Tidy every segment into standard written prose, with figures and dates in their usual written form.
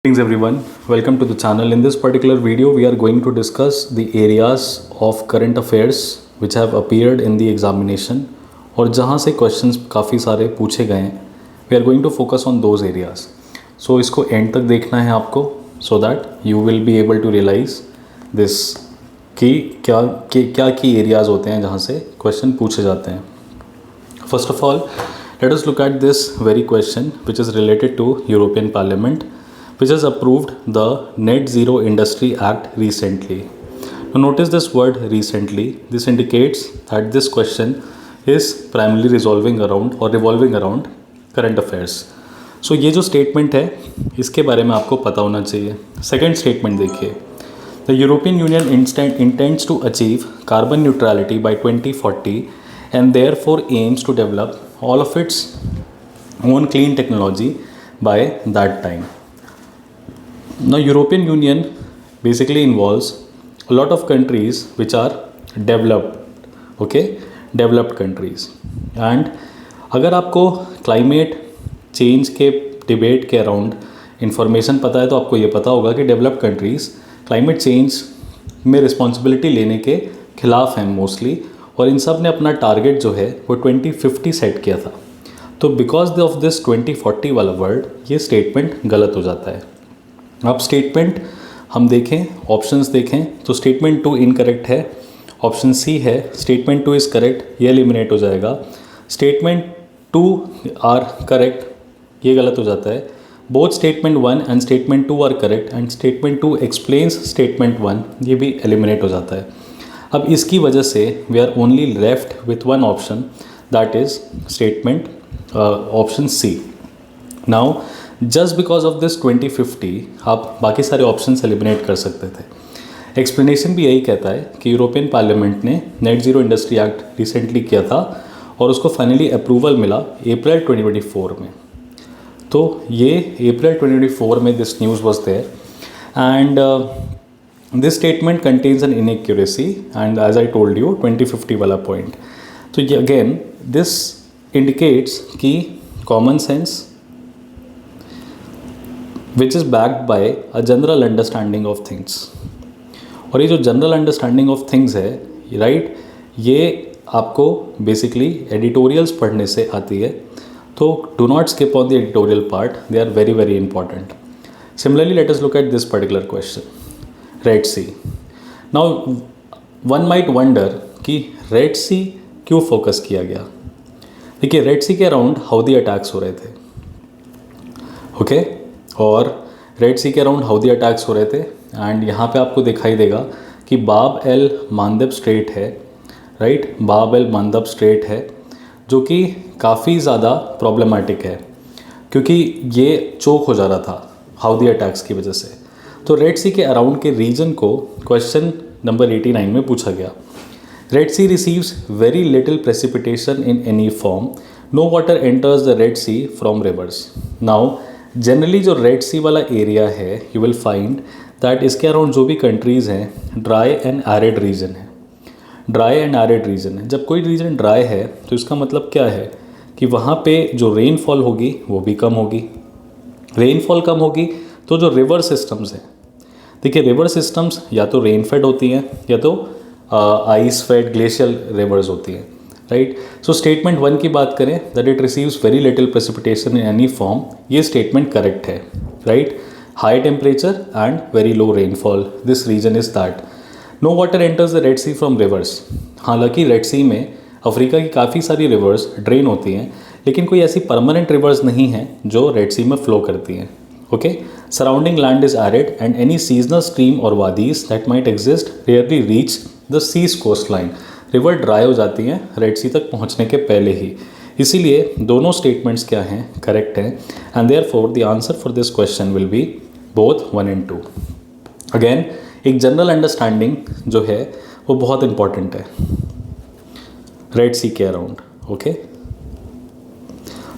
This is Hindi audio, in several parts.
Greetings everyone, welcome to the channel. In this particular video, we are going to discuss the areas of current affairs which have appeared in the examination और जहाँ से questions काफ़ी सारे पूछे गए हैं. We are going to focus on those areas. So इसको end तक देखना है आपको so that you will be able to realize this कि क्या की areas होते हैं जहाँ से question पूछे जाते हैं. First of all, let us look at this very question which is related to European Parliament, which has approved the Net Zero Industry Act recently. Now notice this word recently. This indicates that this question is primarily revolving around current affairs. So ये जो statement है इसके बारे में आपको पता होना चाहिए. Second statement देखिए. The European Union intends to achieve carbon neutrality by 2040 and therefore aims to develop all of its own clean technology by that time. Now European Union basically involves a lot of countries which are developed countries. And अगर आपको climate change के debate के around information पता है तो आपको ये पता होगा कि developed countries climate change में responsibility लेने के खिलाफ हैं mostly, और इन सब ने अपना टारगेट जो है वो 2050 सेट किया था. तो बिकॉज ऑफ दिस 2040 वाला वर्ड ये स्टेटमेंट गलत हो जाता है. अब स्टेटमेंट हम देखें, ऑप्शंस देखें तो स्टेटमेंट 2 इनकरेक्ट है, ऑप्शन सी है. स्टेटमेंट 2 इज़ करेक्ट, ये एलिमिनेट हो जाएगा. स्टेटमेंट 2 आर करेक्ट, ये गलत हो जाता है. Both statement 1 and statement 2 are correct and statement 2 explains statement 1, ये भी एलिमिनेट हो जाता है. अब इसकी वजह से we are only left with one option, that is statement option C. Now just because of this 2050 आप बाकी सारे ऑप्शंस एलिमिनेट कर सकते थे. एक्सप्लेनेशन भी यही कहता है कि यूरोपियन पार्लियामेंट ने net zero industry act recently किया था और उसको फाइनली अप्रूवल मिला अप्रैल 2024 में. तो ये अप्रैल 2024 में this news was there and this statement contains an inaccuracy and as I told you 2050 वाला point. तो ये again this indicates कि common sense which is backed by a general understanding of things. और ये जो general understanding of things है right, ये आपको basically editorials पढ़ने से आती है. तो do not skip on the editorial part, they are very very important. Similarly, let us look at this particular question. Red Sea. Now one might wonder कि रेड सी क्यों फोकस किया गया. देखिए रेड सी के अराउंड हाउदी अटैक्स हो रहे थे, ओके और रेड सी के अराउंड हाउदी अटैक्स हो रहे थे एंड यहाँ पे आपको दिखाई देगा कि बाब एल मांदब स्ट्रेट है, राइट. बाब एल मांदब स्ट्रेट है जो कि काफ़ी ज़्यादा प्रॉब्लमेटिक है क्योंकि ये चोक हो जा रहा था हाउदी अटैक्स की वजह से. तो रेड सी के अराउंड के रीजन को क्वेश्चन नंबर 89 में पूछा गया. Red Sea receives very little precipitation in any form, no water enters the Red Sea from rivers. Now generally जो रेड सी वाला एरिया है यू विल फाइंड दैट इसके अराउंड जो भी कंट्रीज़ हैं ड्राई एंड एरिड रीजन है. ड्राई एंड एरिड रीजन है. जब कोई रीजन ड्राई है तो इसका मतलब क्या है कि वहाँ पे जो रेनफॉल होगी वो भी कम होगी. रेनफॉल कम होगी तो जो रिवर सिस्टम्स हैं, देखिए रिवर सिस्टम्स या तो रेन फेड होती हैं या तो आइस फेड ग्लेशियल रिवर्स होती हैं, राइट. सो स्टेटमेंट 1 की बात करें that it receives very little precipitation in any form, ये स्टेटमेंट करेक्ट है, right. High temperature and very low rainfall, this region is that. No water enters the Red Sea from rivers. हालांकि रेड सी में अफ्रीका की काफ़ी सारी रिवर्स ड्रेन होती हैं लेकिन कोई ऐसी परमानेंट रिवर्स नहीं हैं जो रेड सी में फ्लो करती हैं, okay. Surrounding land is arid and any seasonal stream or wadis that might exist rarely reach the sea's coastline. River dry हो जाती हैं रेड सी तक पहुंचने के पहले ही. इसीलिए दोनों स्टेटमेंट्स क्या हैं, करेक्ट हैं and therefore the answer for this question will B both 1 and 2. Again एक जनरल अंडरस्टैंडिंग जो है वो बहुत इंपॉर्टेंट है रेड सी के अराउंड, ओके.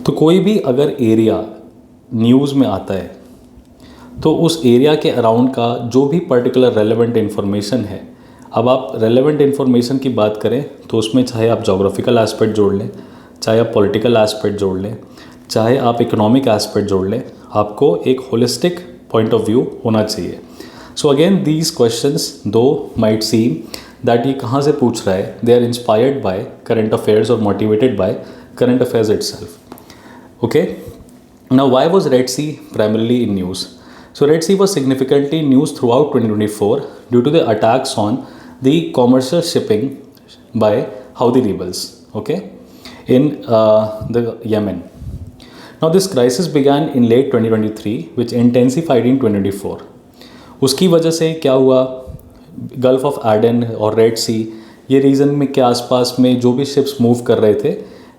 तो कोई भी अगर एरिया न्यूज़ में आता है तो उस एरिया के अराउंड का जो भी पर्टिकुलर रेलेवेंट इन्फॉर्मेशन है, अब आप रेलेवेंट इन्फॉर्मेशन की बात करें तो उसमें चाहे आप जोग्राफिकल एस्पेक्ट जोड़ लें, चाहे आप पॉलिटिकल एस्पेक्ट जोड़ लें, चाहे आप इकोनॉमिक एस्पेक्ट जोड़ लें, आपको एक होलिस्टिक पॉइंट ऑफ व्यू होना चाहिए. So again these questions though might seem that ये कहाँ से पूछ रहा है, they are inspired by current affairs और motivated by current affairs itself. Okay, now why was Red Sea primarily in news? So Red Sea was significantly in news throughout 2024 due to the attacks on the commercial shipping by Houthi rebels, okay, in the Yemen. Now this crisis began in late 2023 which intensified in 2024. उसकी वजह से क्या हुआ, गल्फ ऑफ एडन और रेड सी ये रीजन में के आसपास में जो भी शिप्स मूव कर रहे थे,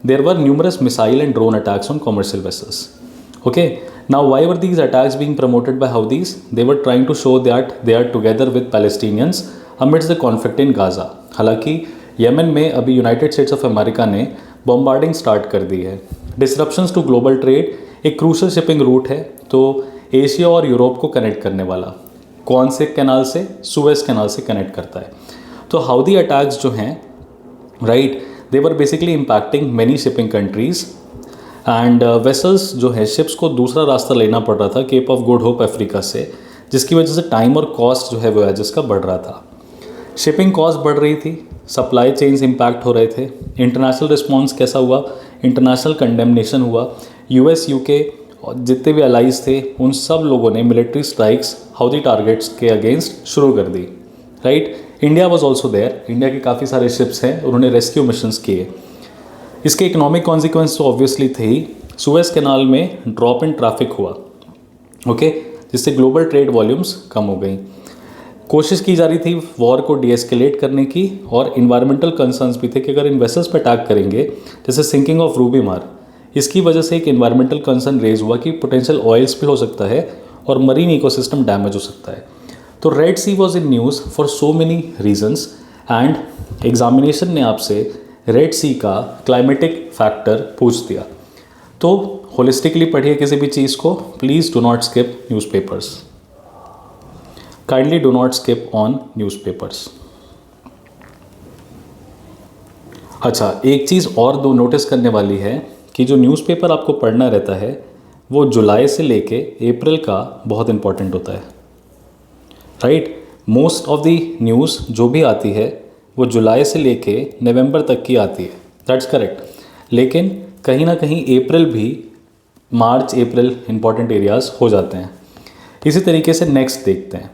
there were numerous missile and drone attacks on commercial vessels. Okay, now why were these attacks being promoted by Houthis? They were trying to show that they are together with Palestinians amidst the conflict in Gaza. हालांकि यमन में अभी यूनाइटेड स्टेट्स ऑफ अमेरिका ने बॉम्बार्डिंग स्टार्ट कर दी है. डिसरप्शंस टू ग्लोबल ट्रेड एक क्रूशल शिपिंग रूट है, तो एशिया और यूरोप को कनेक्ट करने वाला. कौन से कैनाल से? सुएज कैनाल से कनेक्ट करता है. तो हाउदी अटैक्स जो हैं, right, they were basically impacting many shipping countries and vessels जो है शिप्स को दूसरा रास्ता लेना पड़ रहा था Cape of Good Hope Africa से, जिसकी वजह से टाइम और कॉस्ट जो है वो जिसका बढ़ रहा था. शिपिंग कॉस्ट बढ़ रही थी, सप्लाई चेन्स इम्पैक्ट हो रहे थे. इंटरनेशनल रिस्पॉन्स कैसा हुआ? इंटरनेशनल कंडेमनेशन हुआ. यूएस यूके जितने भी अलाइज थे उन सब लोगों ने मिलिट्री स्ट्राइक्स हाउदी टारगेट्स के अगेंस्ट शुरू कर दी, right. India was also there. India के काफ़ी सारे शिप्स हैं, उन्होंने रेस्क्यू मिशंस किए. इसके इकोनॉमिक कॉन्सिक्वेंस तो ऑब्वियसली थे ही. सुएज कैनाल में ड्रॉप इन ट्रैफिक हुआ, ओके, जिससे ग्लोबल ट्रेड वॉल्यूम्स कम हो गई. कोशिश की जा रही थी वॉर को डीएस्केलेट करने की, और इन्वायरमेंटल कंसर्न्स भी थे कि अगर इन वेसल्स पर अटैक करेंगे, जैसे सिंकिंग ऑफ रूबी मार, इसकी वजह से एक इन्वायरमेंटल कंसर्न रेज हुआ कि पोटेंशियल ऑयल स्पिल हो सकता है और मरीन इकोसिस्टम डैमेज हो सकता है. तो Red Sea was in news for so many reasons, and examination ने आपसे रेड सी का क्लाइमेटिक फैक्टर पूछ दिया. तो होलिस्टिकली पढ़िए किसी भी चीज़ को. Please do not skip newspapers. Kindly do not skip on newspapers. अच्छा, एक चीज़ और दो नोटिस करने वाली है कि जो न्यूज़पेपर आपको पढ़ना रहता है वो जुलाई से लेके अप्रैल का बहुत इंपॉर्टेंट होता है, right. Most of the news जो भी आती है वो जुलाई से लेके नवंबर तक की आती है, दैट्स करेक्ट. लेकिन कहीं ना कहीं अप्रैल भी, मार्च अप्रैल इंपॉर्टेंट एरियाज़ हो जाते हैं. इसी तरीके से नेक्स्ट देखते हैं.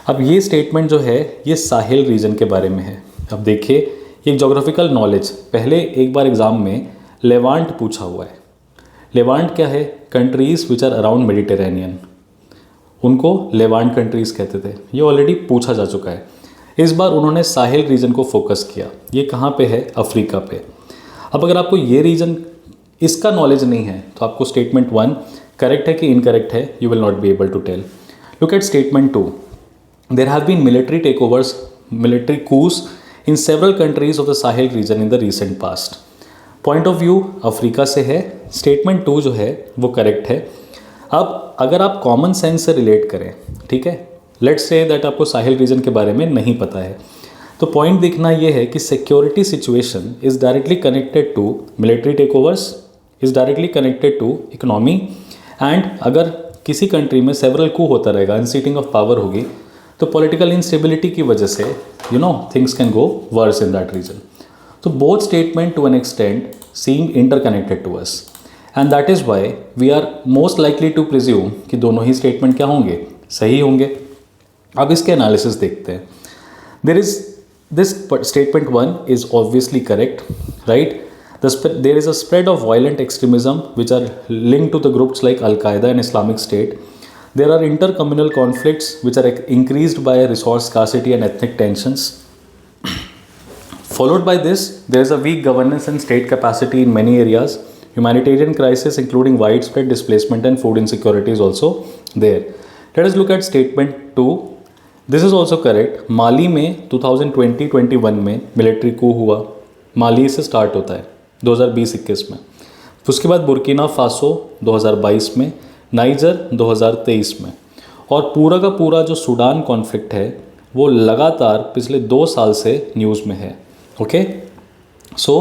अब ये स्टेटमेंट जो है ये साहिल रीजन के बारे में है. अब देखिए, ये जोग्राफिकल नॉलेज पहले एक बार एग्ज़ाम में लेवांट पूछा हुआ है. लेवांट क्या है? Countries which are around Mediterranean, उनको लेवांट कंट्रीज़ कहते थे. ये ऑलरेडी पूछा जा चुका है. इस बार उन्होंने साहिल रीजन को फोकस किया. ये कहाँ पे है? अफ्रीका पे. अब अगर आपको ये रीजन इसका नॉलेज नहीं है तो आपको स्टेटमेंट 1 करेक्ट है कि इनकरेक्ट है, you will not be able to tell. Look at statement 2. There have been military take overs, military coups in several countries of the Sahel region in the recent past. Point of view Africa से है. स्टेटमेंट 2 जो है वो करेक्ट है. अब अगर आप कॉमन सेंस से रिलेट करें, ठीक है, लेट्स से दैट आपको साहिल रीजन के बारे में नहीं पता है, तो पॉइंट देखना ये है कि security situation is directly connected to military take overs, is directly connected to economy, and अगर किसी कंट्री में सेवरल कू होता रहेगा, अनसीटिंग ऑफ पावर होगी, तो पॉलिटिकल इंस्टेबिलिटी की वजह से things can go worse in that region. तो both statement to an extent seem interconnected to us, and that is why we are most likely to presume कि दोनों ही स्टेटमेंट क्या होंगे? सही होंगे. अब इसके एनालिसिस देखते हैं. There is this statement 1 is obviously correct, right. There is a spread of violent extremism which are linked to the groups like Al Qaeda and Islamic State. There are intercommunal conflicts which are increased by resource scarcity and ethnic tensions. Followed by this, there is a weak governance and state capacity in many areas. Humanitarian crisis, including widespread displacement and food insecurity, is also there. Let us look at statement 2. This is also correct. माली में 2020-21 में मिलिट्री कू हुआ. माली से स्टार्ट होता है 2020-21 में. उसके बाद बुर्किना फासो 2022 में, नाइजर 2023 में, और पूरा का पूरा जो सूडान कॉन्फ्लिक्ट है वो लगातार पिछले 2 साल से न्यूज़ में है. ओके, सो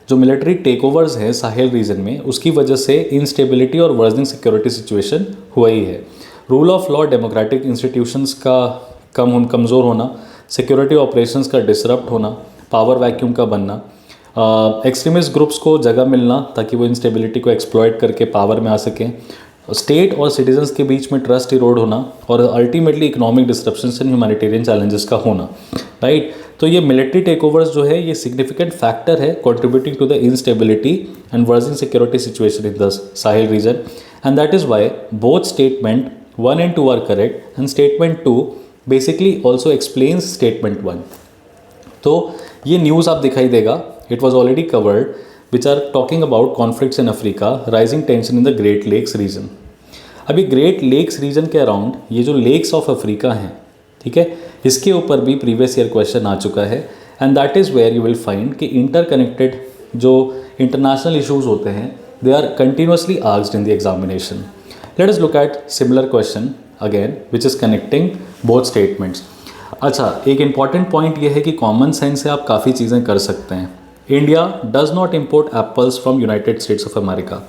जो मिलिट्री टेक ओवर्स है साहेल रीजन में, उसकी वजह से इंस्टेबिलिटी और वर्सनिंग सिक्योरिटी सिचुएशन हुआ ही है. Rule of law, democratic institutions का कमज़ोर होना, सिक्योरिटी ऑपरेशंस का डिसरप्ट होना, पावर वैक्यूम का बनना, एक्सट्रीमिस्ट ग्रुप्स को जगह मिलना ताकि वो इंस्टेबिलिटी को एक्सप्लॉइट करके पावर में आ सकें, स्टेट और सिटीजन्स के बीच में ट्रस्ट इरोड होना, और ultimately economic disruptions and humanitarian challenges का होना, राइट। तो ये मिलिट्री टेक ओवर्स जो है ये सिग्निफिकेंट फैक्टर है contributing to the instability and worsening security situation in the Sahel region, and that is why both statement 1 and 2 are correct, and statement 2 basically also explains statement 1। तो ये न्यूज़ आप दिखाई देगा, it was already covered, which are talking about conflicts in Africa, rising tension in the Great Lakes region. अभी ग्रेट लेक्स रीजन के अराउंड ये जो लेक्स ऑफ अफ्रीका हैं, ठीक है, इसके ऊपर भी प्रीवियस ईयर क्वेश्चन आ चुका है, and that is where you will find कि इंटरकनेक्टेड जो इंटरनेशनल इशूज़ होते हैं they are continuously asked in the examination. Let us look at similar question again which is connecting both statements. अच्छा, एक इंपॉर्टेंट पॉइंट ये है कि कॉमन सेंस से आप काफ़ी चीज़ें कर सकते हैं। India does not import apples from United states of America.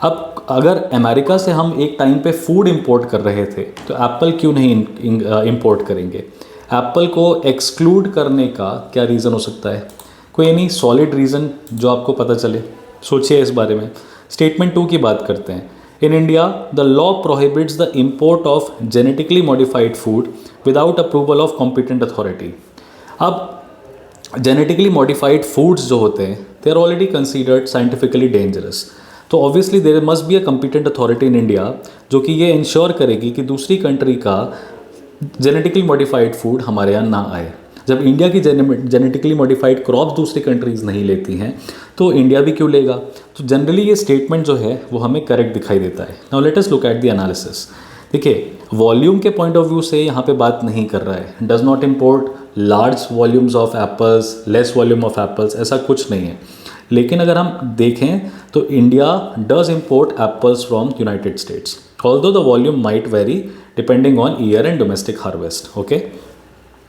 अब अगर अमेरिका से हम एक टाइम पे फूड इंपोर्ट कर रहे थे तो एप्पल क्यों नहीं इंपोर्ट करेंगे? एप्पल को एक्सक्लूड करने का क्या रीज़न हो सकता है? कोई नहीं सॉलिड रीज़न जो आपको पता चले, सोचिए इस बारे में। स्टेटमेंट 2 की बात करते हैं। In India the law prohibits the import of genetically modified food without approval of competent authority. अब जेनेटिकली मॉडिफाइड फूड्स जो होते हैं they are already considered scientifically dangerous, तो obviously there must be a competent authority in India जो कि ये इंश्योर करेगी कि दूसरी कंट्री का जेनेटिकली मॉडिफाइड फूड हमारे यहाँ ना आए। जब इंडिया की जेनेटिकली मॉडिफाइड क्रॉप्स दूसरी कंट्रीज़ नहीं लेती हैं तो इंडिया भी क्यों लेगा? तो जनरली ये स्टेटमेंट जो है वो हमें करेक्ट दिखाई देता है। Now let us look at the analysis. देखिए, वॉल्यूम के पॉइंट ऑफ व्यू से यहाँ पे बात नहीं कर रहा है, does not import large volumes of apples, less volume of apples, ऐसा कुछ नहीं है। लेकिन अगर हम देखें तो India does import apples from United States, although the volume might vary depending on year and domestic harvest. Okay,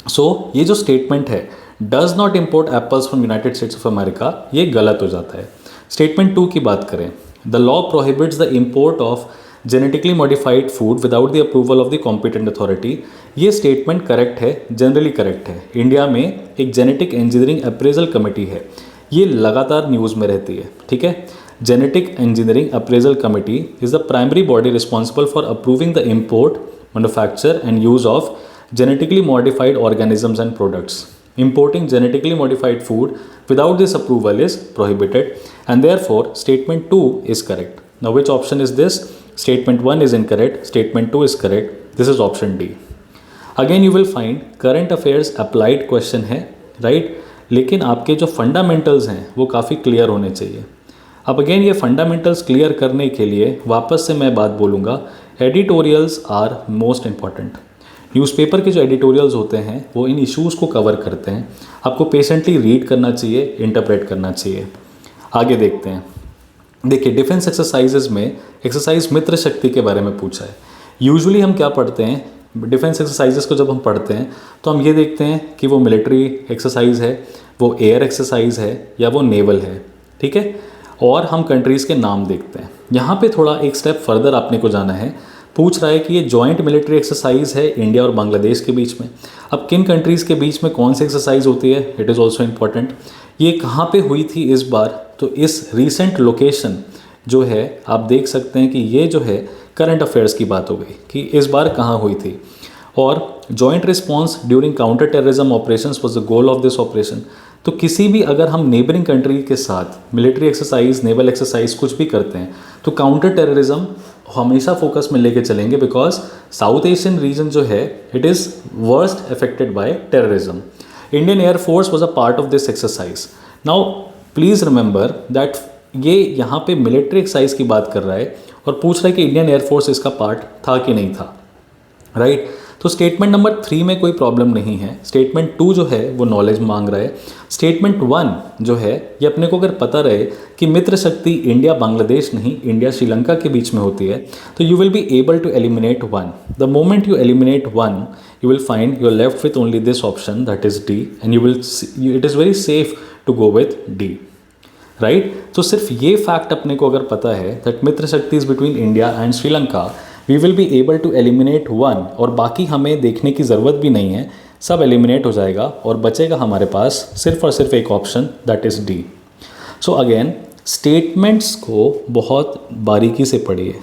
so ये जो स्टेटमेंट है does not import apples from United states of America, ये गलत हो जाता है। स्टेटमेंट 2 की बात करें, the law prohibits the import of genetically modified food without the approval of the competent authority, ये स्टेटमेंट करेक्ट है, जनरली करेक्ट है। इंडिया में एक जेनेटिक इंजीनियरिंग अप्रेजल कमेटी है, ये लगातार न्यूज़ में रहती है, ठीक है। Genetic engineering appraisal committee is the primary body responsible for approving the import, manufacture and use of genetically modified organisms and products. Importing genetically modified food without this approval is prohibited, and therefore statement 2 is correct. Now which option is this? Statement 1 is incorrect, statement 2 is correct. This is option D. Again you will find current affairs applied question है, right? लेकिन आपके जो फंडामेंटल्स हैं वो काफ़ी क्लियर होने चाहिए। अब अगेन ये फंडामेंटल्स क्लियर करने के लिए वापस से मैं बात बोलूँगा, editorials are most important. Newspaper के जो एडिटोरियल्स होते हैं वो इन इश्यूज़ को कवर करते हैं, आपको पेशेंटली रीड करना चाहिए, इंटरप्रेट करना चाहिए। आगे देखते हैं। देखिए, डिफेंस एक्सरसाइजेज में एक्सरसाइज मित्र शक्ति के बारे में पूछा है। यूजुअली हम क्या पढ़ते हैं, डिफेंस एक्सरसाइजेस को जब हम पढ़ते हैं तो हम ये देखते हैं कि वो मिलिट्री एक्सरसाइज है, वो एयर एक्सरसाइज है या वो नेवल है, ठीक है, और हम कंट्रीज़ के नाम देखते हैं। यहाँ पे थोड़ा एक स्टेप फर्दर आपने को जाना है। पूछ रहा है कि ये जॉइंट मिलिट्री एक्सरसाइज है इंडिया और बांग्लादेश के बीच में। अब किन कंट्रीज़ के बीच में कौन सी एक्सरसाइज होती है, इट इज़ ऑल्सो इम्पॉर्टेंट। ये कहाँ पे हुई थी इस बार, तो इस रीसेंट लोकेशन जो है आप देख सकते हैं कि ये जो है करंट अफेयर्स की बात हो गई कि इस बार कहाँ हुई थी। और joint response during counter terrorism operations was the goal of this operation. तो किसी भी अगर हम नेबरिंग कंट्री के साथ मिलिट्री एक्सरसाइज, नेवल एक्सरसाइज कुछ भी करते हैं तो काउंटर टेररिज्म हमेशा फोकस में लेके चलेंगे, बिकॉज साउथ एशियन रीजन जो है it is worst affected by terrorism. Indian air force was a part of this exercise. Now please remember that ये यहाँ पे मिलिट्री एक्सरसाइज की बात कर रहा है और पूछ रहा है कि इंडियन एयरफोर्स इसका पार्ट था कि नहीं था, राइट। तो स्टेटमेंट नंबर 3 में कोई प्रॉब्लम नहीं है। स्टेटमेंट 2 जो है वो नॉलेज मांग रहा है। स्टेटमेंट 1 जो है ये अपने को अगर पता रहे कि मित्र शक्ति इंडिया बांग्लादेश नहीं, इंडिया श्रीलंका के बीच में होती है, तो you will be able to eliminate 1। The moment you eliminate 1 you will find you are left with only this option, that is D, and you will it is very safe to go with D, right. तो सिर्फ ये फैक्ट अपने को अगर पता है that Mitra Shakti is between India and Sri Lanka, we will be able to eliminate one, और बाकी हमें देखने की ज़रूरत भी नहीं है, सब एलिमिनेट हो जाएगा और बचेगा हमारे पास सिर्फ और सिर्फ एक option, that is D. So again statements को बहुत बारीकी से पढ़िए।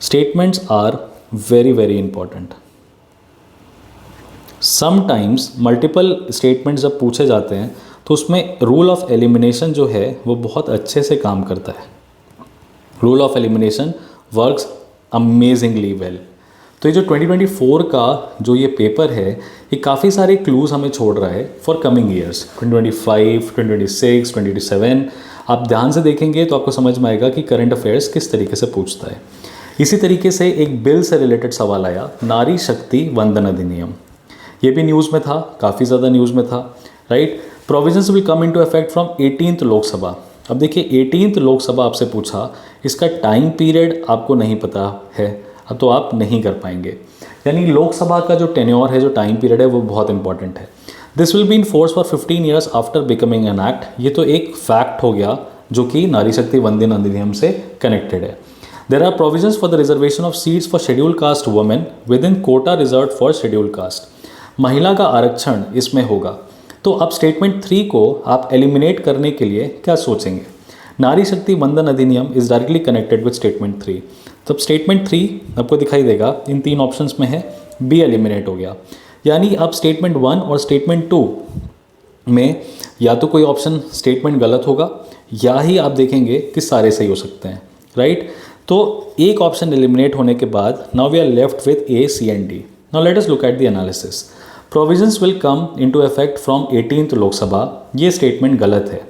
Statements are very very important. Sometimes multiple statements जब पूछे जाते हैं तो उसमें रूल ऑफ एलिमिनेशन जो है वो बहुत अच्छे से काम करता है। Rule of elimination works amazingly well. तो ये जो 2024 का जो ये पेपर है ये काफ़ी सारे क्लूज़ हमें छोड़ रहा है फॉर कमिंग ईयर्स 2025, 2026, 2027। आप ध्यान से देखेंगे तो आपको समझ में आएगा कि करंट अफेयर्स किस तरीके से पूछता है। इसी तरीके से एक बिल से रिलेटेड सवाल आया, नारी शक्ति वंदन अधिनियम। ये भी न्यूज़ में था, काफ़ी ज़्यादा न्यूज़ में था, right. Provisions will come into effect from 18th Lok Sabha. अब देखिए 18th लोकसभा आपसे पूछा, इसका टाइम पीरियड आपको नहीं पता है, अब तो आप नहीं कर पाएंगे। यानी लोकसभा का जो टेन्योर है, जो टाइम पीरियड है, वो बहुत इंपॉर्टेंट है। This will be in force for 15 years after becoming an act. ये तो एक फैक्ट हो गया जो कि नारी शक्ति वंदन अधिनियम से कनेक्टेड है। There are provisions for the reservation of seats for schedule caste women within quota reserve for schedule caste. महिला का आरक्षण इसमें होगा। तो अब स्टेटमेंट 3 को आप एलिमिनेट करने के लिए क्या सोचेंगे? नारी शक्ति वंदन अधिनियम is directly connected with statement 3। तब स्टेटमेंट 3 आपको दिखाई देगा इन 3 ऑप्शंस में है, बी एलिमिनेट हो गया। यानी अब स्टेटमेंट 1 और स्टेटमेंट 2 में या तो कोई ऑप्शन स्टेटमेंट गलत होगा या ही आप देखेंगे कि सारे सही हो सकते हैं, राइट। तो एक ऑप्शन एलिमिनेट होने के बाद now we are left with A, C and D. Now let us look at the analysis. Provisions will come into effect from 18th Lok Sabha, ये स्टेटमेंट गलत है,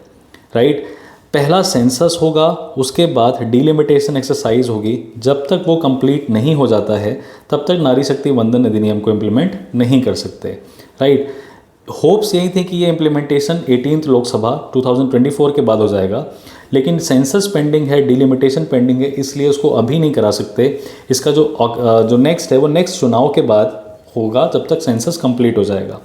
राइट। पहला सेंसस होगा, उसके बाद डिलिमिटेशन एक्सरसाइज होगी। जब तक वो कंप्लीट नहीं हो जाता है तब तक नारी शक्ति वंदन अधिनियम को इम्प्लीमेंट नहीं कर सकते, राइट। होप्स यही थे कि ये इम्प्लीमेंटेशन 18th लोकसभा 2024 के बाद हो जाएगा, लेकिन सेंसस पेंडिंग है, डिलिमिटेशन पेंडिंग है, इसलिए उसको अभी नहीं करा सकते। इसका जो नेक्स्ट है वो नेक्स्ट चुनाव के बाद होगा, जब तक सेंसस कंप्लीट हो जाएगा।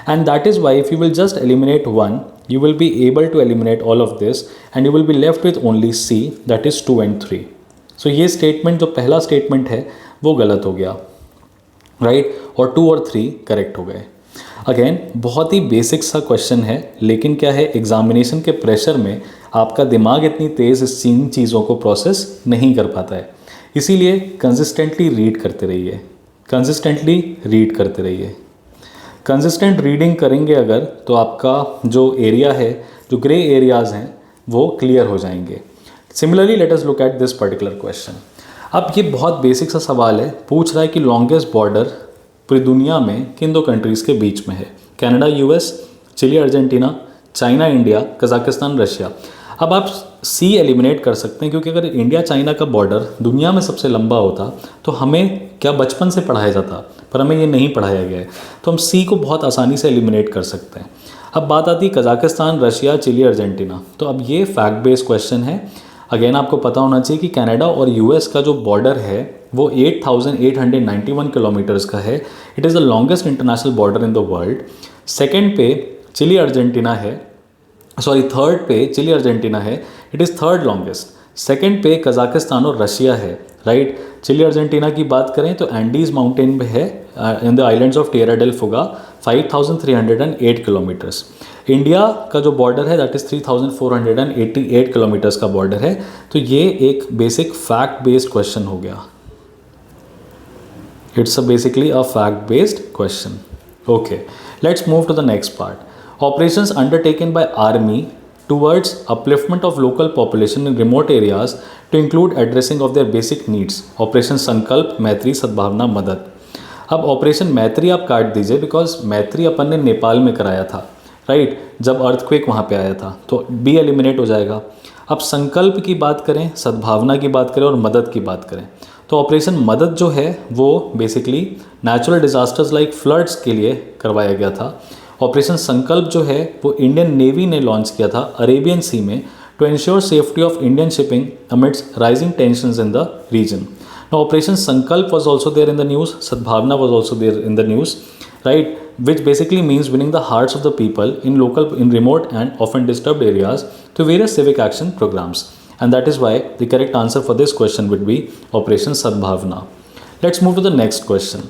And that is why if you will just eliminate one, you will be able to eliminate all of this and you will be left with only C, that is 2 and 3. So ये स्टेटमेंट जो पहला स्टेटमेंट है वो गलत हो गया, राइट, और 2 और 3 करेक्ट हो गए। अगेन बहुत ही बेसिक सा क्वेश्चन है, लेकिन क्या है, एग्जामिनेशन के प्रेशर में आपका दिमाग इतनी तेज़ इस चीज़ों को प्रोसेस नहीं कर पाता है, इसीलिए कंसिस्टेंटली रीड करते रहिए, कंसिस्टेंटली रीड करते रहिए। कंसिस्टेंट रीडिंग करेंगे अगर तो आपका जो एरिया है, जो ग्रे एरियाज़ हैं, वो क्लियर हो जाएंगे। Similarly late us look at this particular question. अब ये बहुत बेसिक सा सवाल है, पूछ रहा है कि लॉन्गेस्ट बॉर्डर पूरी दुनिया में किन 2 कंट्रीज़ के बीच में है? Canada US, chilli Argentina, China India, Kazakhstan Russia. अब आप सी एलिमिनेट कर सकते हैं, क्योंकि अगर इंडिया चाइना का बॉर्डर दुनिया में सबसे लंबा होता तो हमें क्या बचपन से पढ़ाया जाता, पर हमें ये नहीं पढ़ाया गया है, तो हम सी को बहुत आसानी से एलिमिनेट कर सकते हैं। अब बात आती है कजाकिस्तान, रशिया, चिली, अर्जेंटीना। तो अब ये फैक्ट बेस्ड क्वेश्चन है। अगेन आपको पता होना चाहिए कि कनाडा और यूएस का जो बॉर्डर है वो 8,891 किलोमीटर्स का है। It is the longest international border in the world. Second पे चिली अर्जेंटीना है, थर्ड पे चिली अर्जेंटीना है, it is third longest. Second पे कजाकिस्तान और रशिया है, राइट। चिली अर्जेंटीना की बात करें तो एंडीज़ माउंटेन पे है, in the islands of Tierra del Fuego, 5,308 kilometres. India का जो बॉर्डर है दैट इज़ 3,488 किलोमीटर्स का बॉर्डर है। तो ये एक बेसिक फैक्ट बेस्ड क्वेश्चन हो गया। It's a basically a fact based question. Okay, let's move to the next part. Operations undertaken by Army towards upliftment of local population in remote areas to include addressing of their basic needs. Operation संकल्प, मैत्री, सद्भावना, मदद। अब ऑपरेशन मैत्री आप काट दीजिए, बिकॉज मैत्री अपन ने नेपाल में कराया था, राइट, जब अर्थक्वेक वहाँ पे आया था, तो बी एलिमिनेट हो जाएगा। अब संकल्प की बात करें, सद्भावना की बात करें और मदद की बात करें, तो ऑपरेशन मदद जो है वो basically natural disasters like floods के लिए करवाया गया था। ऑपरेशन संकल्प जो है वो इंडियन नेवी ने लॉन्च किया था अरेबियन सी में to ensure safety of Indian shipping amidst rising tensions in the region. Now operation Sankalp was also there in the news, Sadbhavna was also there in the news, right, which basically means winning the hearts of the people in remote and often disturbed areas through various civic action programs. and that is why the correct answer for this question would be Operation Sadbhavna. Let's move to the next question.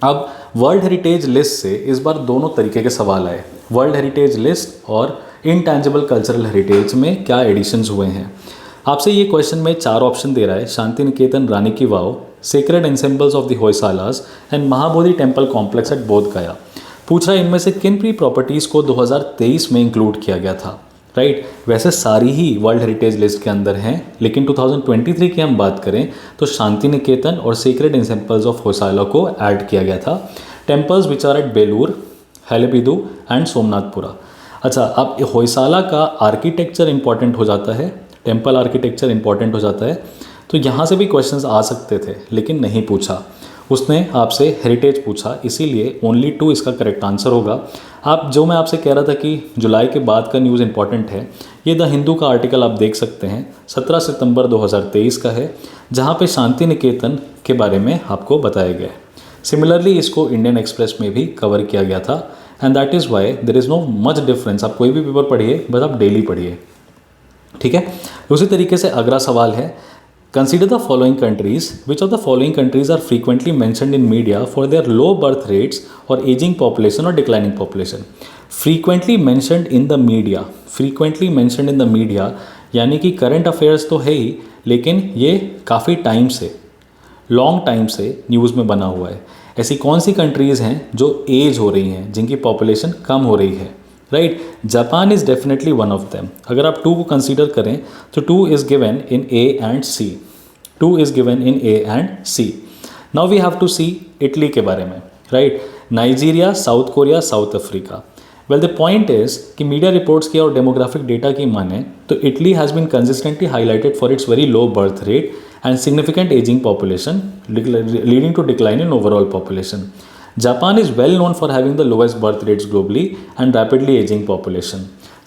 अब वर्ल्ड हेरिटेज लिस्ट से इस बार दोनों तरीके के सवाल आए, वर्ल्ड हेरिटेज लिस्ट और इनटैंजिबल कल्चरल हेरिटेज में क्या एडिशंस हुए हैं। आपसे ये क्वेश्चन में 4 ऑप्शन दे रहा है, शांति निकेतन, रानी की Vav, sacred ensembles of the Hoysalas and Mahabodhi temple complex at Bodh Gaya. पूछ रहा है इनमें से किन प्री प्रॉपर्टीज़ को 2023 में इंक्लूड किया गया था, राइट। वैसे सारी ही वर्ल्ड हेरिटेज लिस्ट के अंदर हैं, लेकिन 2023 की हम बात करें तो शांति निकेतन और सेक्रेड एंसेम्बल्स ऑफ होयसाला को ऐड किया गया था। Temples which are at Belur, Halebidu and Somanathapura. अच्छा, अब होयसाला का आर्किटेक्चर इंपॉर्टेंट हो जाता है, टेम्पल आर्किटेक्चर इंपॉर्टेंट हो जाता है, तो यहाँ से भी क्वेश्चंस आ सकते थे लेकिन नहीं पूछा, उसने आपसे हेरिटेज पूछा, इसीलिए ओनली 2 इसका करेक्ट आंसर होगा। आप जो मैं आपसे कह रहा था कि जुलाई के बाद का न्यूज़ इंपॉर्टेंट है, ये द हिंदू का आर्टिकल आप देख सकते हैं, 17 सितंबर 2023 का है, जहाँ पे शांति निकेतन के बारे में आपको बताया गया है। सिमिलरली इसको इंडियन एक्सप्रेस में भी कवर किया गया था, and that is why there is no much difference. आप कोई भी पेपर पढ़िए, बस आप डेली पढ़िए, ठीक है। उसी तरीके से अगला सवाल है, consider the following countries. Which of the following countries are frequently mentioned in media for their low birth rates or aging population or declining population? Frequently mentioned in the media. Frequently mentioned in the media यानी कि करंट अफेयर्स तो है ही, लेकिन ये काफ़ी टाइम से, लॉन्ग टाइम से न्यूज़ में बना हुआ है। ऐसी कौन सी कंट्रीज़ हैं जो एज हो रही हैं, जिनकी पॉपुलेशन कम हो रही है, right. Japan is definitely one of them. अगर आप 2 को कंसीडर करें तो 2 is given in A and C, 2 is given in A and C. Now we have to see Italy के बारे में, right. Nigeria, South Korea, South Africa. Well the point is कि मीडिया रिपोर्ट्स की और डेमोग्राफिक डेटा की माने तो Italy has been consistently highlighted for its very low birth rate and significant ageing population leading to decline in overall population. Japan is well known for having the lowest birth rates globally and rapidly aging population.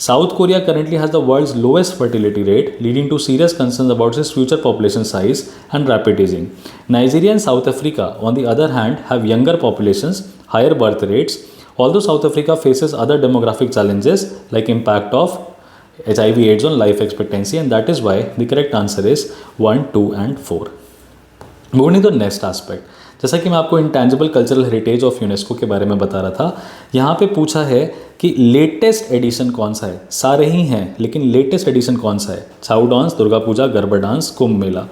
South Korea currently has the world's lowest fertility rate, leading to serious concerns about its future population size and rapid aging. Nigeria and South Africa, on the other hand, have younger populations, higher birth rates, although South Africa faces other demographic challenges like impact of HIV/AIDS on life expectancy, and that is why the correct answer is 1, 2 and 4. Moving to the next aspect. जैसा कि मैं आपको intangible cultural heritage of UNESCO के बारे में बता रहा था, यहाँ पे पूछा है कि लेटेस्ट एडिशन कौन सा है। सारे ही हैं लेकिन लेटेस्ट एडिशन कौन सा है। छाऊ डांस, दुर्गा पूजा, गरबा डांस, कुंभ मेला।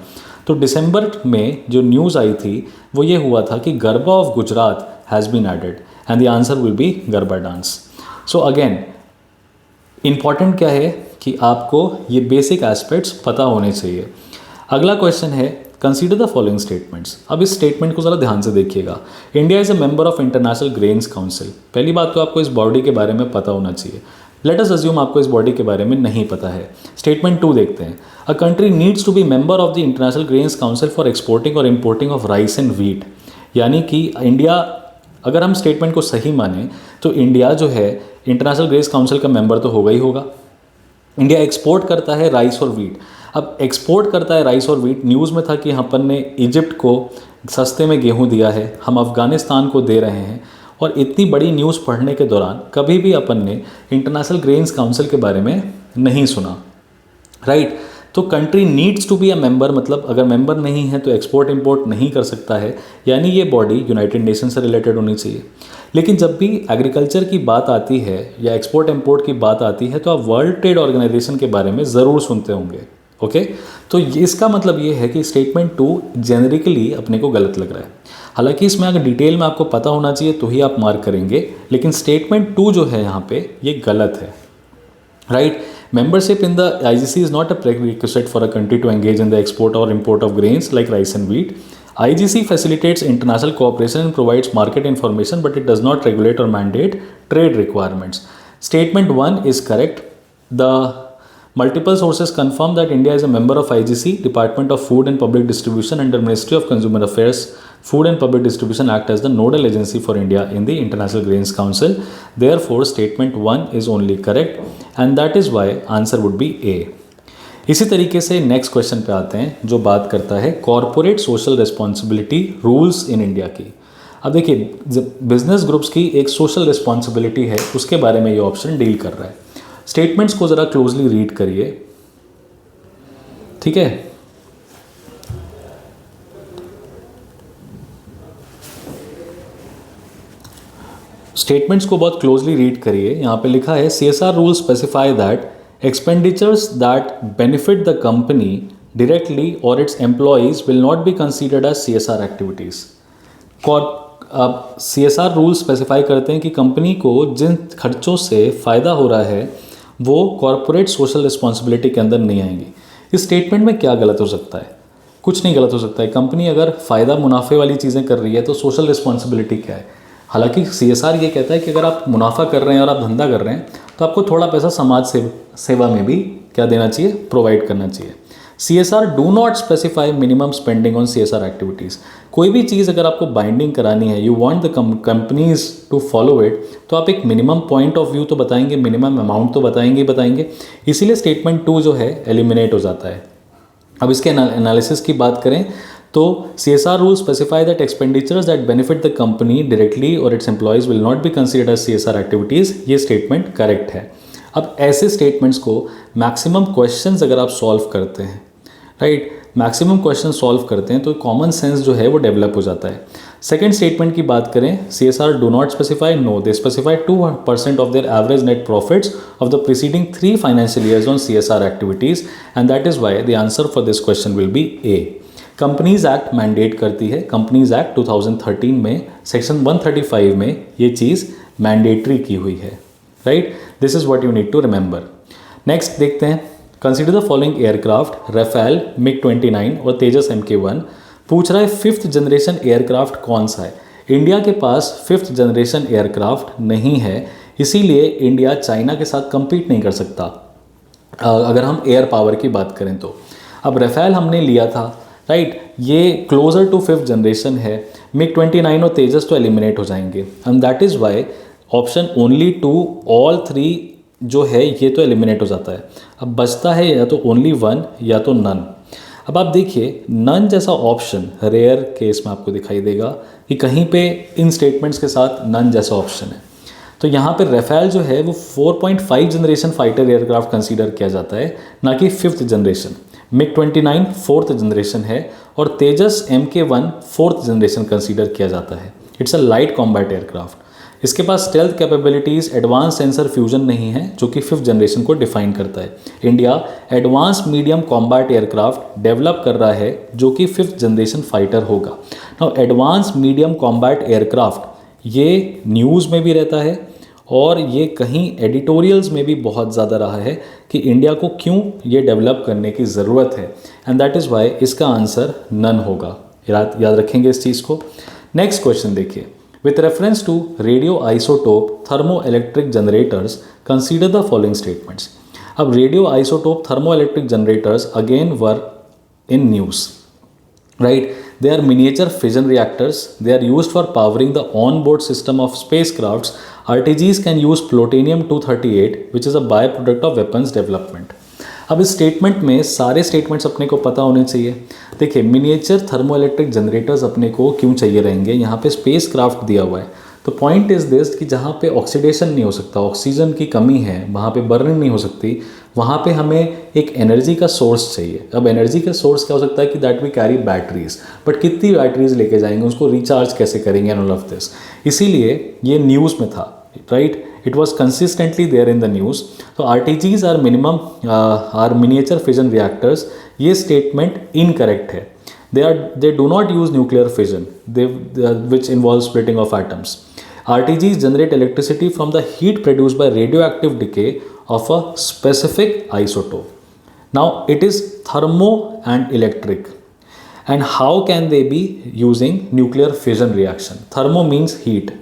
तो दिसंबर में जो न्यूज़ आई थी वो ये हुआ था कि Garba of Gujarat has been added and the answer will be Garba dance. So again important क्या है कि आपको ये बेसिक एस्पेक्ट्स पता होने चाहिए। अगला क्वेश्चन है, कंसीडर द फॉलोइंग स्टेटमेंट्स। अब इस स्टेटमेंट को ज़रा ध्यान से देखिएगा। India is a member of international Grains council. पहली बात तो आपको इस बॉडी के बारे में पता होना चाहिए। लेट अस अज्यूम आपको इस बॉडी के बारे में नहीं पता है। स्टेटमेंट 2 देखते हैं। A country needs to be member of the International Grains Council for exporting और importing of rice and wheat. यानी कि इंडिया, अगर हम स्टेटमेंट को सही माने तो इंडिया जो है इंटरनेशनल ग्रेन्स काउंसिल का मेंबर तो होगा ही होगा। इंडिया एक्सपोर्ट करता है राइस और व्हीट। अब एक्सपोर्ट करता है राइस और व्हीट, न्यूज़ में था कि अपन ने इजिप्ट को सस्ते में गेहूं दिया है, हम अफ़गानिस्तान को दे रहे हैं, और इतनी बड़ी न्यूज़ पढ़ने के दौरान कभी भी अपन ने इंटरनेशनल ग्रेन्स काउंसिल के बारे में नहीं सुना, राइट। तो country needs to be a member, मतलब अगर मेंबर नहीं है तो एक्सपोर्ट इंपोर्ट नहीं कर सकता है, यानी ये बॉडी यूनाइटेड नेशन से रिलेटेड होनी चाहिए। लेकिन जब भी एग्रीकल्चर की बात आती है या एक्सपोर्ट इंपोर्ट की बात आती है तो आप वर्ल्ड ट्रेड ऑर्गेनाइजेशन के बारे में ज़रूर सुनते होंगे, ओके। तो इसका मतलब ये है कि स्टेटमेंट 2 जेनरिकली अपने को गलत लग रहा है। हालांकि इसमें अगर डिटेल में आपको पता होना चाहिए तो ही आप मार्क करेंगे, लेकिन स्टेटमेंट 2 जो है यहाँ पे ये गलत है, right. Membership in the IGC is not a prerequisite for a country to engage in the export or import of grains like rice and wheat. IGC facilitates international cooperation and provides market information, but it does not regulate or mandate trade requirements. Statement 1 is correct. The multiple sources confirm that India is a member of IGC, Department of Food and Public Distribution under Ministry of Consumer Affairs. Food and Public Distribution act as the nodal agency for India in the International Grains Council. Therefore, statement 1 is only correct, and that is why answer would be A. इसी तरीके से नेक्स्ट क्वेश्चन पे आते हैं जो बात करता है corporate social responsibility rules in India की। अब देखिए, बिजनेस ग्रुप्स की एक सोशल रिस्पॉन्सिबिलिटी है, उसके बारे में ये ऑप्शन डील कर रहा है। स्टेटमेंट्स को ज़रा क्लोजली रीड करिए। ठीक है। स्टेटमेंट्स को बहुत क्लोजली रीड करिए। यहाँ पे लिखा है CSR rules specify that expenditures that benefit the company directly और its employees will not be considered as CSR activities. अब CSR रूल्स स्पेसिफाई करते हैं कि कंपनी को जिन खर्चों से फ़ायदा हो रहा है वो कॉरपोरेट सोशल रिस्पॉन्सिबिलिटी के अंदर नहीं आएंगी। इस स्टेटमेंट में क्या गलत हो सकता है? कुछ नहीं गलत हो सकता है। कंपनी अगर फ़ायदा मुनाफे वाली चीज़ें कर रही है तो सोशल रिस्पॉन्सिबिलिटी क्या है? हालांकि CSR ये कहता है कि अगर आप मुनाफा कर रहे हैं और आप धंधा कर रहे हैं तो आपको थोड़ा पैसा समाज सेवा में भी क्या देना चाहिए, प्रोवाइड करना चाहिए। CSR do not specify minimum spending on CSR activities. कोई भी चीज़ अगर आपको बाइंडिंग करानी है, you want the companies to follow it, तो आप एक मिनिमम पॉइंट ऑफ व्यू तो बताएंगे, मिनिमम अमाउंट तो बताएंगे। इसीलिए स्टेटमेंट 2 जो है एलिमिनेट हो जाता है। अब इसके एनालिसिस की बात करें तो CSR rule specify that expenditures that benefit the company directly और its employees will not be considered as CSR activities. ये स्टेटमेंट करेक्ट है। अब ऐसे स्टेटमेंट्स को मैक्सिमम क्वेश्चंस अगर आप सॉल्व करते हैं, राइट, मैक्सिमम क्वेश्चन सॉल्व करते हैं तो कॉमन सेंस जो है वो डेवलप हो जाता है। सेकंड स्टेटमेंट की बात करें, CSR do not specify, no they specify 2% of their average net profits of the preceding 3 financial years on CSR activities and that is why the answer for this question will be A. Companies act mandate करती है, कंपनीज एक्ट 2013 में सेक्शन 135 में ये चीज़ मैंडेटरी की हुई है, right. This is what you need to remember. Next देखते हैं, consider the following aircraft, Rafale, MiG-29 और तेजस MK1। पूछ रहा है 5th जनरेशन एयरक्राफ्ट कौन सा है। इंडिया के पास 5th जनरेशन एयरक्राफ्ट नहीं है, इसीलिए इंडिया चाइना के साथ compete नहीं कर सकता अगर हम एयर पावर की बात करें तो। अब राफेल हमने लिया था, राइट, ये क्लोजर टू 5th जनरेशन है। MiG-29 और तेजस तो एलिमिनेट हो जाएंगे and that is why option only 2 all 3 जो है ये तो एलिमिनेट हो जाता है। अब बचता है या तो ओनली 1 या तो नन। अब आप देखिए नन जैसा ऑप्शन रेयर केस में आपको दिखाई देगा कि कहीं पे इन स्टेटमेंट्स के साथ नन जैसा ऑप्शन है। तो यहाँ पे राफेल जो है वो 4.5 जनरेशन फाइटर एयरक्राफ्ट कंसीडर किया जाता है, ना कि 5th generation. MiG-29 4th generation है और तेजस MK1 4th जनरेशन कंसीडर किया जाता है। It's a light combat aircraft. इसके पास stealth capabilities, advance sensor fusion नहीं है जो कि 5th जनरेशन को डिफाइन करता है। India advance medium combat aircraft develop कर रहा है जो कि 5th जनरेशन फाइटर होगा। Now advance medium combat aircraft ये न्यूज़ में भी रहता है और ये कहीं एडिटोरियल्स में भी बहुत ज़्यादा रहा है कि इंडिया को क्यों ये डेवलप करने की ज़रूरत है एंड दैट इज़ वाई इसका आंसर नन होगा। याद रखेंगे इस चीज़ को। नेक्स्ट क्वेश्चन देखिए, with reference to radioisotope thermoelectric generators consider the following statements। अब radioisotope thermoelectric generators again were in news, right? They are miniature fission reactors. They are used for powering the onboard system of spacecrafts. RTGs can use plutonium-238 which is a byproduct of weapons development। अब इस स्टेटमेंट में सारे स्टेटमेंट्स अपने को पता होने चाहिए। देखिए मिनिएचर थर्मोइलेक्ट्रिक जनरेटर्स अपने को क्यों चाहिए रहेंगे, यहाँ पे स्पेस क्राफ्ट दिया हुआ है। तो पॉइंट इज़ दिस कि जहाँ पे ऑक्सीडेशन नहीं हो सकता, ऑक्सीजन की कमी है, वहाँ पे बर्निंग नहीं हो सकती, वहाँ पे हमें एक एनर्जी का सोर्स चाहिए। अब एनर्जी का सोर्स क्या हो सकता है कि that we carry batteries, but कितनी बैटरीज लेके जाएंगे, उसको रिचार्ज कैसे करेंगे एंड ऑल ऑफ दिस। इसीलिए ये न्यूज़ में था, right, it was consistently there in the news। तो RTGs are minimum are miniature fission reactors। ये statement incorrect है। they do not use nuclear fission which involves splitting of atoms। RTGs generate electricity from the heat produced by radioactive decay of a specific isotope। now it is thermo and electric, and how can they be using nuclear fission reaction? thermo means heat,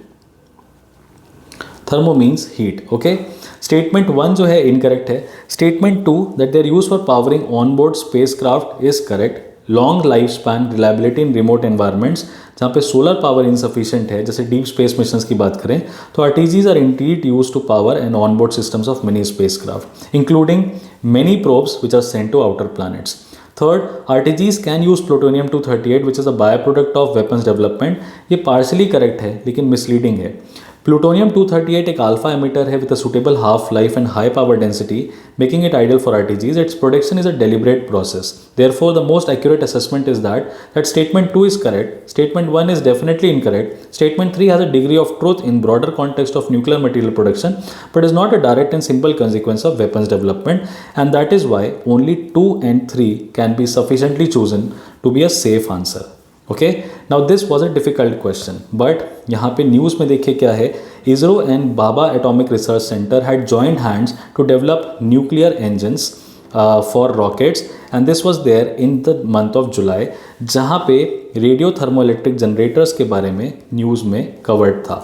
thermo means heat, okay. Statement 1 जो है इनकरेक्ट है। Statement 2 that they are use for powering on board spacecraft is correct. Long lifespan, reliability in remote environments, जहाँ पे सोलर पावर इनसफिशिएंट है, जैसे डीप स्पेस मिशंस की बात करें तो RTGs are indeed use to power and on board systems of many spacecraft including many probes which are sent to outer planets. Third, RTGs can use plutonium-238 which is a by product of weapons development. ये पार्शली करेक्ट है लेकिन मिसलीडिंग है। प्लूटोनियम 238 एक अल्फा एमिटर है with a suitable half life and high power density, making it ideal for RTGs. Its production is a deliberate process. Therefore, the most accurate assessment is that statement 2 is correct, statement 1 is definitely incorrect, statement 3 has a degree of truth in broader context of nuclear material production, but is not a direct and simple consequence of weapons development, and that is why only 2 and 3 can be sufficiently chosen to be a safe answer. Okay, now this was a difficult question, but यहाँ पे न्यूज़ में देखिए क्या है, ISRO and Bhabha atomic research centre had joint hands to develop nuclear engines for rockets and this was there in the month of July, जहाँ पे रेडियो थर्मोइलेक्ट्रिक जनरेटर्स के बारे में न्यूज़ में कवर्ड था.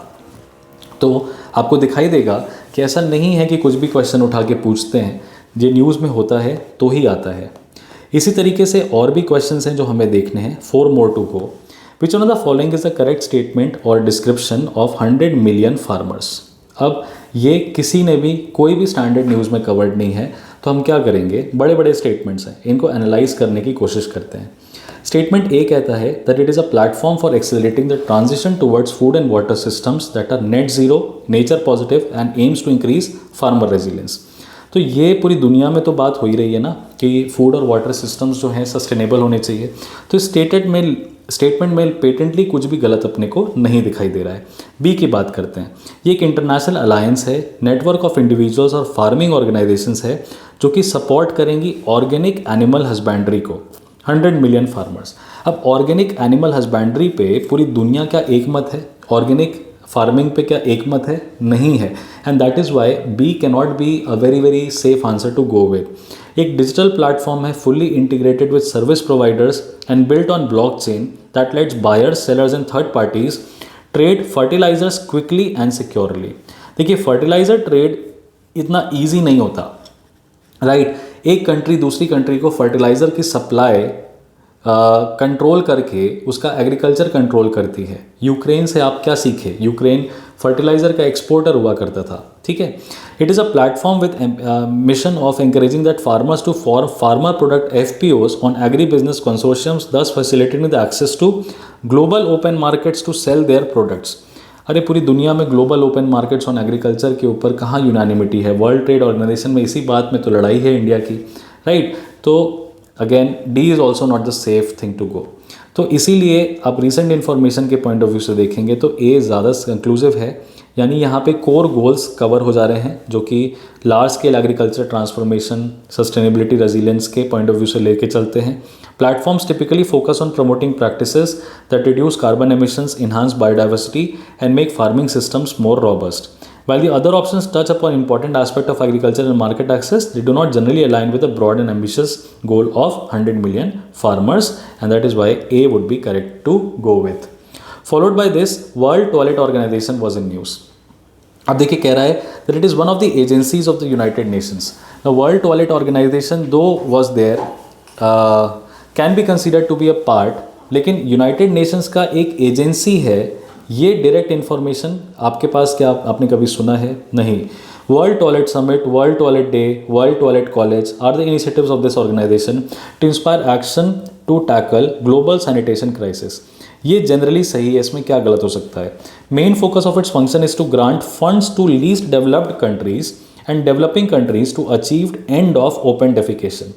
तो आपको दिखाई देगा कि ऐसा नहीं है कि कुछ भी क्वेश्चन उठा के पूछते हैं, ये न्यूज़ में होता है तो ही आता है. इसी तरीके से और भी क्वेश्चंस हैं जो हमें देखने हैं. 4 more to go. Which one of the following is the correct statement or description of 100 million farmers? अब ये किसी ने भी कोई भी स्टैंडर्ड न्यूज़ में कवर्ड नहीं है, तो हम क्या करेंगे, बड़े बड़े स्टेटमेंट्स हैं, इनको एनालाइज करने की कोशिश करते हैं. स्टेटमेंट ए कहता है that it is a platform for accelerating the transition towards food and water systems that are net zero, nature positive and aims to increase farmer resilience. तो ये पूरी दुनिया में तो बात हो ही रही है ना कि फूड और वाटर सिस्टम्स जो हैं सस्टेनेबल होने चाहिए. तो स्टेटमेंट में पेटेंटली कुछ भी गलत अपने को नहीं दिखाई दे रहा है. बी की बात करते हैं. ये एक इंटरनेशनल अलायंस है, नेटवर्क ऑफ इंडिविजुअल्स और फार्मिंग ऑर्गेनाइजेशंस है जो कि सपोर्ट करेंगी ऑर्गेनिक एनिमल हस्बेंड्री को. 100 मिलियन फार्मर्स. अब ऑर्गेनिक एनिमल हस्बेंड्री पे पूरी दुनिया का एक मत है, ऑर्गेनिक फार्मिंग पे क्या एक मत है? नहीं है. And that is why B can not be a very very safe answer to go with. एक डिजिटल प्लेटफॉर्म है fully integrated with service providers and built on blockchain that lets buyers, sellers and third parties trade fertilizers quickly and securely. देखिए, फर्टिलाइजर ट्रेड इतना ईजी नहीं होता, राइट. एक कंट्री दूसरी कंट्री को फर्टिलाइज़र की सप्लाई कंट्रोल करके उसका एग्रीकल्चर कंट्रोल करती है. यूक्रेन से आप क्या सीखे, यूक्रेन फर्टिलाइज़र का एक्सपोर्टर हुआ करता था, ठीक है. It is a platform with mission of encouraging that farmers to form farmer product FPOs on agri business consortiums, thus facilitating the access to global open markets to sell their products. अरे पूरी दुनिया में global open markets on agriculture के ऊपर कहाँ यूनानिमिटी है? वर्ल्ड ट्रेड ऑर्गेनाइजेशन में इसी बात में तो लड़ाई है इंडिया की, राइट. तो again D is also not the safe thing to go. तो इसीलिए आप रिसेंट इन्फॉर्मेशन के पॉइंट ऑफ व्यू से देखेंगे तो ए ज़्यादा कंक्लूसिव है, यानी यहाँ पे कोर गोल्स कवर हो जा रहे हैं जो कि large scale agriculture transformation, sustainability, resilience के पॉइंट ऑफ व्यू से लेके चलते हैं. Platforms typically focus on promoting practices that reduce carbon emissions, enhance biodiversity and make farming systems more robust. While the other options touch upon important aspect of agriculture and market access, they do not generally align with the broad and ambitious goal of 100 million farmers, and that is why A would be correct to go with. Followed by this, World Toilet Organization was in news. अब देखिए कह रहा है that it is one of the agencies of the United Nations. The World Toilet Organization though was there, can be considered to be a part, लेकिन यूनाइटेड नेशंस का एक एजेंसी है. ये डायरेक्ट इन्फॉर्मेशन आपके पास क्या आपने कभी सुना है? नहीं. World toilet summit, world toilet day, world toilet college are the initiatives of this organisation to inspire action to tackle global sanitation crisis. ये जनरली सही है, इसमें क्या गलत हो सकता है? Main focus of its function is to grant funds to least developed countries and developing countries to achieve end of open defecation.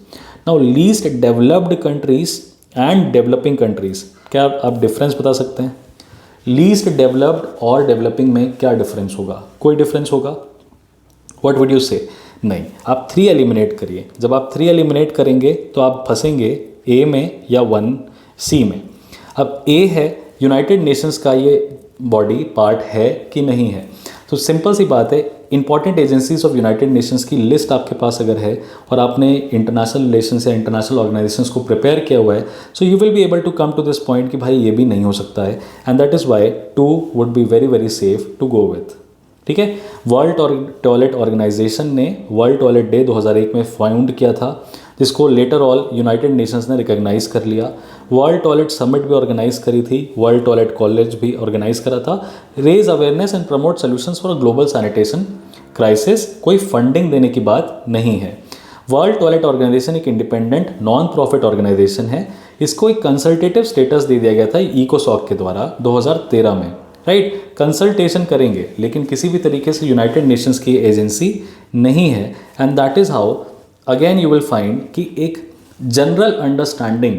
Now least developed countries and developing countries, क्या आप डिफरेंस बता सकते हैं? लीस्ट डेवलप्ड और डेवलपिंग में क्या डिफरेंस होगा? कोई डिफरेंस होगा? व्हाट वुड यू से? नहीं. आप 3 एलिमिनेट करिए. जब आप 3 एलिमिनेट करेंगे तो आप फंसेंगे ए में या 1 सी में. अब ए है यूनाइटेड नेशंस का ये बॉडी पार्ट है कि नहीं है? तो सिंपल सी बात है, important agencies of United Nations की लिस्ट आपके पास अगर है और आपने इंटरनेशनल रिलेशंस या इंटरनेशनल ऑर्गेनाइजेशंस को प्रिपेयर किया हुआ है, so you will be able to come to this point कि भाई ये भी नहीं हो सकता है. And that is why 2 would be very very safe to go with. ठीक है. वर्ल्ड टॉयलेट ऑर्गेनाइजेशन ने वर्ल्ड टॉयलेट डे 2001 में फाउंड किया था, जिसको लेटर ऑल यूनाइटेड नेशंस ने रिकॉग्नाइज कर लिया. वर्ल्ड टॉयलेट समिट भी ऑर्गेनाइज करी थी, वर्ल्ड टॉयलेट कॉलेज भी ऑर्गेनाइज करा था. Raise awareness and promote solutions for global sanitation crisis. कोई फंडिंग देने की बात नहीं है. वर्ल्ड टॉयलेट ऑर्गेनाइजेशन एक इंडिपेंडेंट नॉन प्रॉफिट ऑर्गेनाइजेशन है. इसको एक कंसल्टेटिव स्टेटस दे दिया गया था इकोसॉक के द्वारा 2013 में. राइट, कंसल्टेशन करेंगे, लेकिन किसी भी तरीके से यूनाइटेड नेशंस की एजेंसी नहीं है। And that is how again you will find कि एक general understanding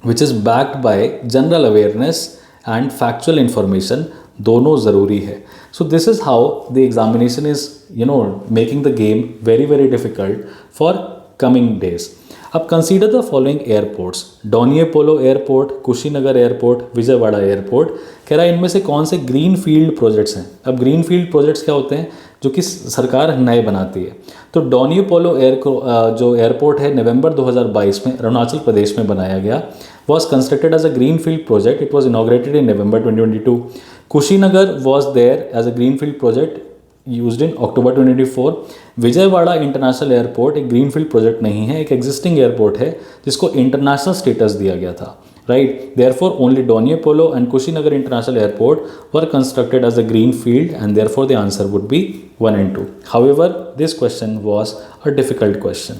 which is backed by general awareness and factual information दोनों ज़रूरी है। So this is how the examination is making the game very very difficult for coming days. अब consider the following airports, Donyi Polo airport, Kushinagar airport, Vijayawada airport. कह रहा है इनमें से कौन से ग्रीन फील्ड प्रोजेक्ट्स हैं। अब ग्रीन फील्ड प्रोजेक्ट्स क्या होते हैं, जो कि सरकार नए बनाती है। तो डोनियोपोलो जो एयरपोर्ट है नवंबर 2022 में अरुणाचल प्रदेश में बनाया गया, was constructed as a greenfield project. It was inaugurated in November 2022. Kushinagar was there as a greenfield project used in October 2024. Vijayawada international airport एक ग्रीनफील्ड प्रोजेक्ट नहीं है, एक एग्जिस्टिंग एयरपोर्ट है जिसको इंटरनेशनल स्टेटस दिया गया था, right. Therefore only Donyi Polo and Kushinagar international airport were constructed as a green field and therefore the answer would be 1 and 2. However, this question was a difficult question.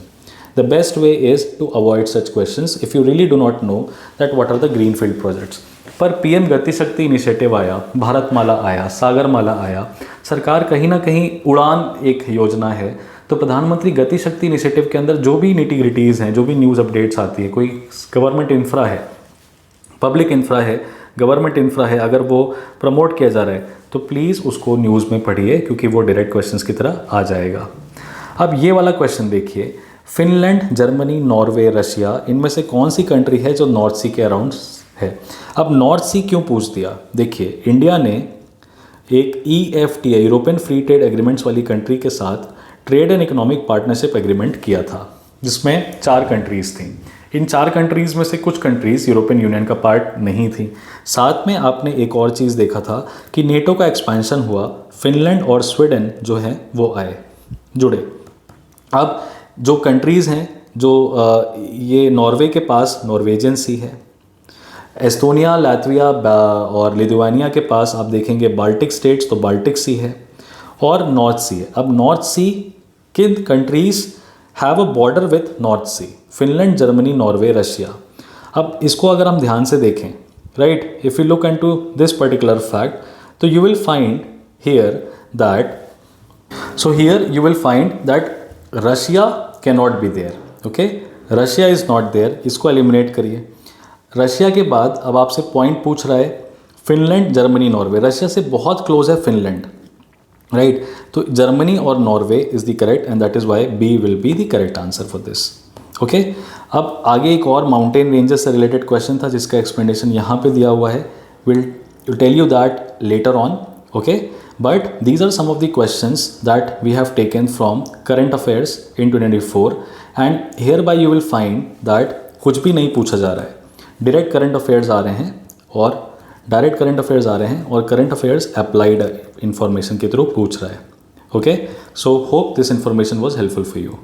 The best way is to avoid such questions if you really do not know that what are the greenfield projects. पर पीएम गति शक्ति इनिशिएटिव आया, भारतमाला आया, सागरमाला आया, सरकार कहीं ना कहीं उड़ान एक योजना है। तो प्रधानमंत्री गति शक्ति इनिशिएटिव के अंदर जो भी निटी-ग्रिटीज़ हैं, जो भी न्यूज़ अपडेट्स आती है, कोई गवर्नमेंट इंफ्रा है, पब्लिक इंफ्रा है, गवर्नमेंट इंफ्रा है, अगर वो प्रमोट किया जा रहा है तो प्लीज़ उसको न्यूज़ में पढ़िए, क्योंकि वो डायरेक्ट क्वेश्चंस की तरह आ जाएगा। अब ये वाला क्वेश्चन देखिए, फिनलैंड, जर्मनी, नॉर्वे, रशिया, इनमें से कौन सी कंट्री है जो नॉर्थ सी के अराउंड है। अब नॉर्थ सी क्यों पूछ दिया, देखिए इंडिया ने एक EFTA European free trade agreements वाली कंट्री के साथ trade and economic partnership agreement किया था, जिसमें 4 कंट्रीज़ थी। इन 4 कंट्रीज़ में से कुछ कंट्रीज़ यूरोपियन यूनियन का पार्ट नहीं थी। साथ में आपने एक और चीज़ देखा था कि नेटो का एक्सपेंशन हुआ, फिनलैंड और स्वीडन जो हैं वो आए, जुड़े। अब जो कंट्रीज़ हैं, जो ये नॉर्वे के पास नॉर्वेजियन सी है, एस्टोनिया, लातविया और लिथुआनिया के पास आप देखेंगे बाल्टिक स्टेट्स, तो बाल्टिक सी है, और नॉर्थ सी है। अब नॉर्थ सी किन countries have a border with north sea, Finland, Germany, Norway, Russia. अब इसको अगर हम ध्यान से देखें, right, if you look into this particular fact, तो you will find here that, Russia can not be there, okay, Russia is not there, इसको एलिमिनेट करिए। रशिया के बाद अब आपसे पॉइंट पूछ रहा है फिनलैंड, जर्मनी, नॉर्वे। रशिया से बहुत क्लोज है फिनलैंड, राइट, तो जर्मनी और Norway is the correct and that is why B will be the correct answer for this, okay. अब आगे एक और माउंटेन रेंजेस से रिलेटेड क्वेश्चन था जिसका एक्सप्लेनेशन यहाँ पे दिया हुआ है, will tell you that later on, okay. But these are some of the questions that we have taken from current affairs in 2024 and hereby you will find that कुछ भी नहीं पूछा जा रहा है, डायरेक्ट करंट अफेयर्स आ रहे हैं और करंट अफेयर्स अप्लाइड इंफॉर्मेशन के थ्रू पूछ रहा है, okay. So hope this information was helpful for you.